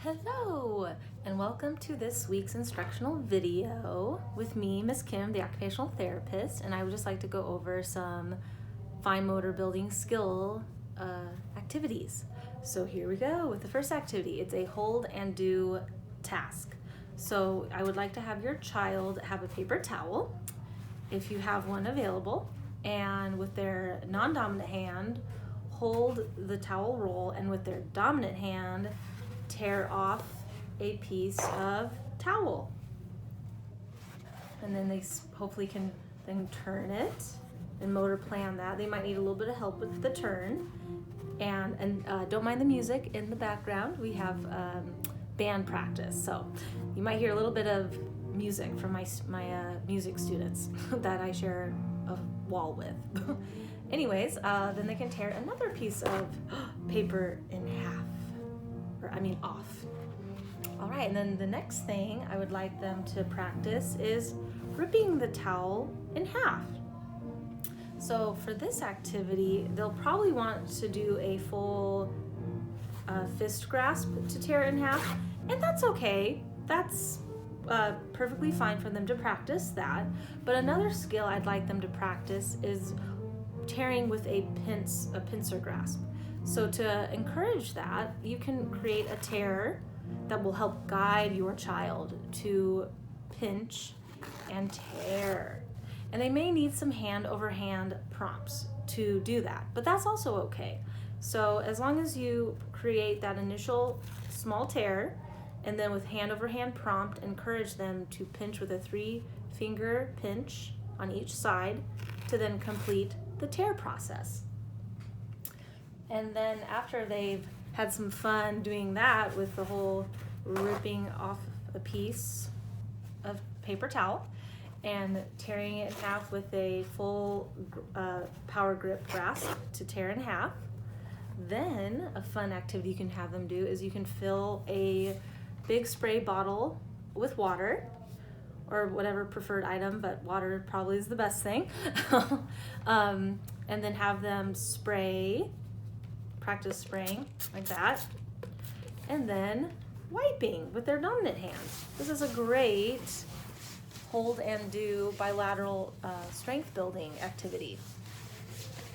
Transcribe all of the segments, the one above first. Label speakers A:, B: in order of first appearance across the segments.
A: Hello, and welcome to this week's instructional video with me, Miss Kim, the occupational therapist, and I would just like to go over some fine motor building skill activities. So here we go with the first activity. It's a hold and do task. So I would like to have your child have a paper towel, if you have one available, and with their non-dominant hand, hold the towel roll, and with their dominant hand, tear off a piece of towel. And then they hopefully can then turn it and motor plan that. They might need a little bit of help with the turn. And don't mind the music in the background. We have band practice. So you might hear a little bit of music from my music students that I share a wall with. Anyways, then they can tear another piece of paper in half. Off. All right, and then the next thing I would like them to practice is ripping the towel in half. So for this activity, they'll probably want to do a full fist grasp to tear it in half, and that's okay. That's perfectly fine for them to practice that. But another skill I'd like them to practice is tearing with a pincer grasp. So to encourage that, you can create a tear that will help guide your child to pinch and tear. And they may need some hand-over-hand prompts to do that, but that's also okay. So as long as you create that initial small tear, and then with hand-over-hand prompt, encourage them to pinch with a 3-finger pinch on each side to then complete the tear process. And then after they've had some fun doing that with the whole ripping off a piece of paper towel and tearing it in half with a full power grip grasp to tear in half, then a fun activity you can have them do is you can fill a big spray bottle with water or whatever preferred item, but water probably is the best thing. And then have them practice spraying like that, and then wiping with their dominant hand. This is a great hold and do bilateral strength building activity.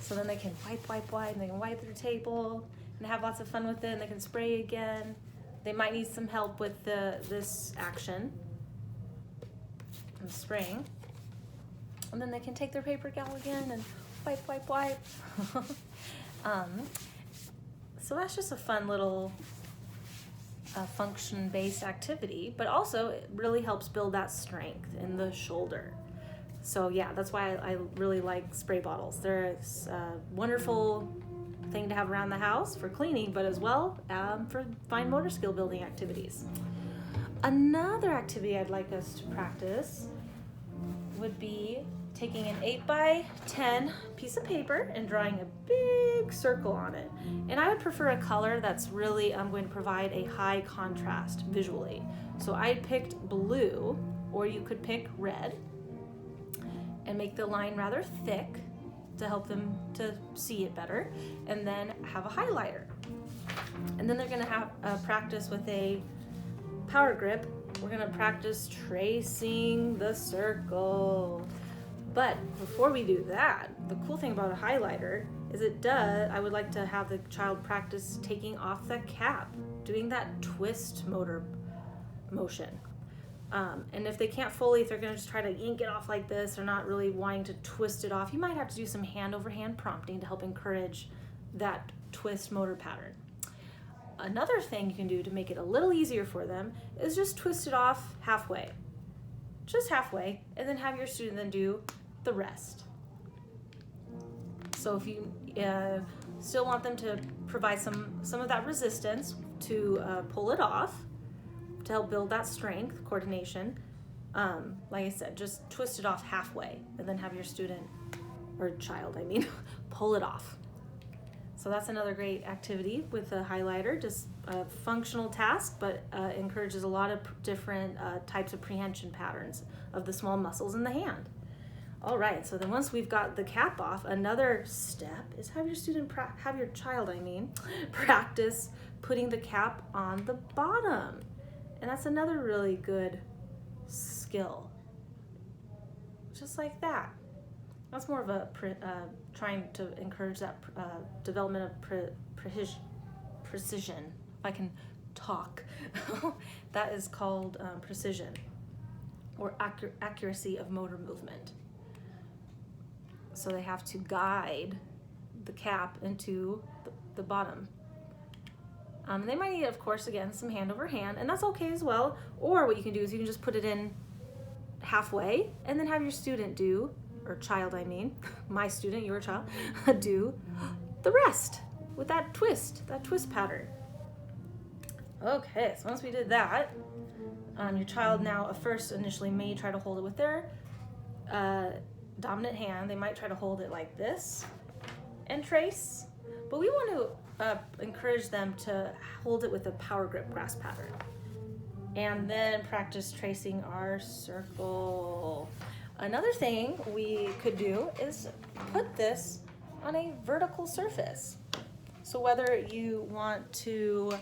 A: So then they can wipe, and they can wipe their table and have lots of fun with it, and they can spray again. They might need some help with this action and spraying. And then they can take their paper towel again and wipe. So that's just a fun little function-based activity, but also it really helps build that strength in the shoulder. So yeah, that's why I really like spray bottles. They're a wonderful thing to have around the house for cleaning, but as well for fine motor skill building activities. Another activity I'd like us to practice would be taking an 8x10 piece of paper and drawing a big circle on it. And I would prefer a color that's really going to provide a high contrast visually. So I picked blue, or you could pick red, and make the line rather thick to help them to see it better, and then have a highlighter. And then they're going to have practice with a power grip. We're going to practice tracing the circle. But before we do that, the cool thing about a highlighter is I would like to have the child practice taking off the cap, doing that twist motion. And if they can't fully, if they're gonna just try to yank it off like this, or not really wanting to twist it off, you might have to do some hand-over-hand prompting to help encourage that twist motor pattern. Another thing you can do to make it a little easier for them is just twist it off halfway. Just halfway, and then have your student then do the rest. So if you still want them to provide some of that resistance to pull it off, to help build that strength, coordination, like I said, just twist it off halfway, and then have your student, or child, pull it off. So that's another great activity with a highlighter, just a functional task, but encourages a lot of different types of prehension patterns of the small muscles in the hand. All right, so then once we've got the cap off, another step is have your child, practice putting the cap on the bottom. And that's another really good skill. Just like that. That's more of a trying to encourage that development of precision. If I can talk. That is called precision or accuracy of motor movement. So they have to guide the cap into the bottom. They might need, of course, again, some hand over hand, and that's okay as well. Or what you can do is you can just put it in halfway and then have your student do, or child, my student, your child, do the rest with that twist pattern. Okay, so once we did that, your child now initially may try to hold it with their dominant hand. They might try to hold it like this and trace, but we want to encourage them to hold it with a power grip grasp pattern, and then practice tracing our circle. Another thing we could do is put this on a vertical surface. So whether you want to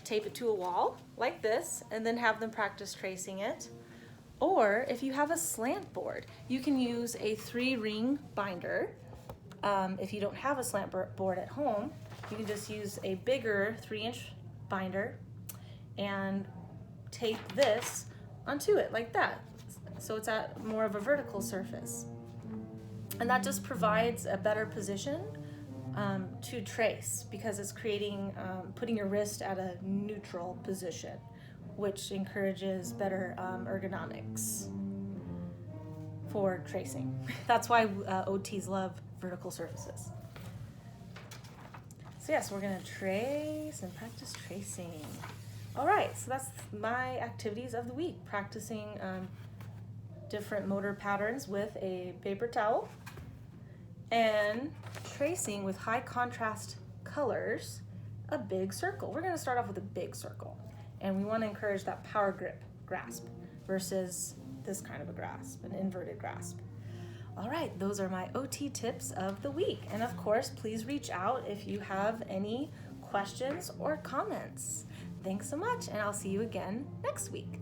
A: tape it to a wall like this and then have them practice tracing it, or if you have a slant board, you can use a 3-ring binder. If you don't have a slant board at home, you can just use a bigger 3-inch binder and tape this onto it like that. So it's at more of a vertical surface. And that just provides a better position to trace, because it's putting your wrist at a neutral position, which encourages better ergonomics for tracing. That's why OTs love vertical surfaces. So yes, we're gonna trace and practice tracing. All right, so that's my activities of the week, practicing different motor patterns with a paper towel and tracing with high contrast colors a big circle. We're gonna start off with a big circle, and we wanna encourage that power grip grasp versus this kind of a grasp, an inverted grasp. All right, those are my OT tips of the week. And of course, please reach out if you have any questions or comments. Thanks so much, and I'll see you again next week.